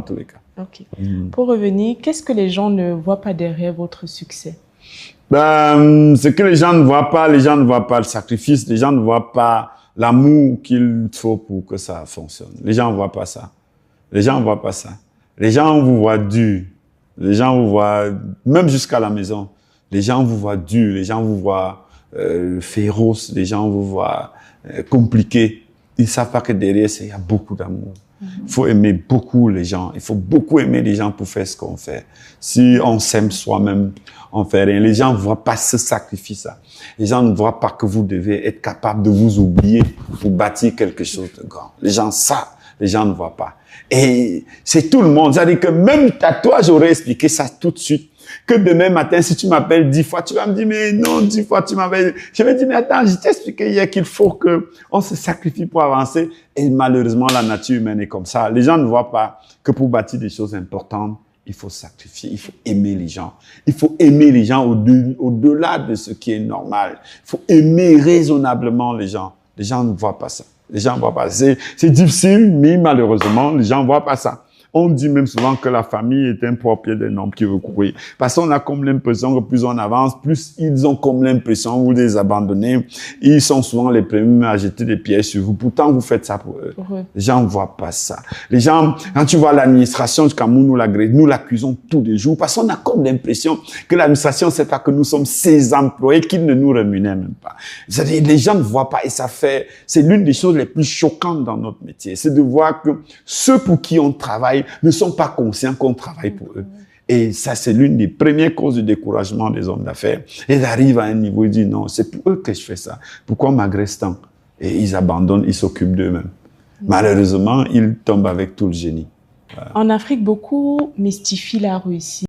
tous les cas. Ok. Pour revenir, qu'est-ce que les gens ne voient pas derrière votre succès? Ce que les gens ne voient pas le sacrifice, les gens ne voient pas l'amour qu'il faut pour que ça fonctionne. Les gens ne voient pas ça. Les gens ne voient pas ça. Les gens vous voient dur. Les gens vous voient, même jusqu'à la maison, les gens vous voient dur, les gens vous voient féroce, les gens vous voient compliqué. Ils ne savent pas que derrière, il y a beaucoup d'amour. Il faut aimer beaucoup les gens. Il faut beaucoup aimer les gens pour faire ce qu'on fait. Si on s'aime soi-même, on fait rien. Les gens ne voient pas ce sacrifice-là. Les gens ne voient pas que vous devez être capable de vous oublier pour bâtir quelque chose de grand. Les gens, ça, les gens ne voient pas. Et c'est tout le monde. C'est-à-dire que même à toi, j'aurais expliqué ça tout de suite. Que demain matin, si tu m'appelles 10 fois, tu vas me dire, mais non, 10 fois, tu m'appelles. Je vais dire, mais attends, je t'ai expliqué hier qu'il faut qu'on se sacrifie pour avancer. Et malheureusement, la nature humaine est comme ça. Les gens ne voient pas que pour bâtir des choses importantes, il faut sacrifier, il faut aimer les gens. Il faut aimer les gens au-delà de ce qui est normal. Il faut aimer raisonnablement les gens. Les gens ne voient pas ça. Les gens ne voient pas. C'est difficile, mais malheureusement, les gens ne voient pas ça. On dit même souvent que la famille est un pied d'un homme qui veut courir. Parce qu'on a comme l'impression que plus on avance, plus ils ont comme l'impression que vous les abandonnez. Ils sont souvent les premiers à jeter des pièges sur vous. Pourtant, vous faites ça pour eux. Les gens ne voient pas ça. Les gens, quand tu vois l'administration du Cameroun, nous l'accusons tous les jours. Parce qu'on a comme l'impression que l'administration, c'est pas que nous sommes ses employés, qu'ils ne nous rémunèrent même pas. C'est-à-dire, les gens ne voient pas. Et ça fait, c'est l'une des choses les plus choquantes dans notre métier. C'est de voir que ceux pour qui on travaille ne sont pas conscients qu'on travaille pour eux. Et ça, c'est l'une des premières causes du découragement des hommes d'affaires. Ils arrivent à un niveau, ils disent non, c'est pour eux que je fais ça. Pourquoi on m'agresse tant? Et ils abandonnent, ils s'occupent d'eux-mêmes. Malheureusement, ils tombent avec tout le génie. Voilà. En Afrique, beaucoup mystifient la réussite.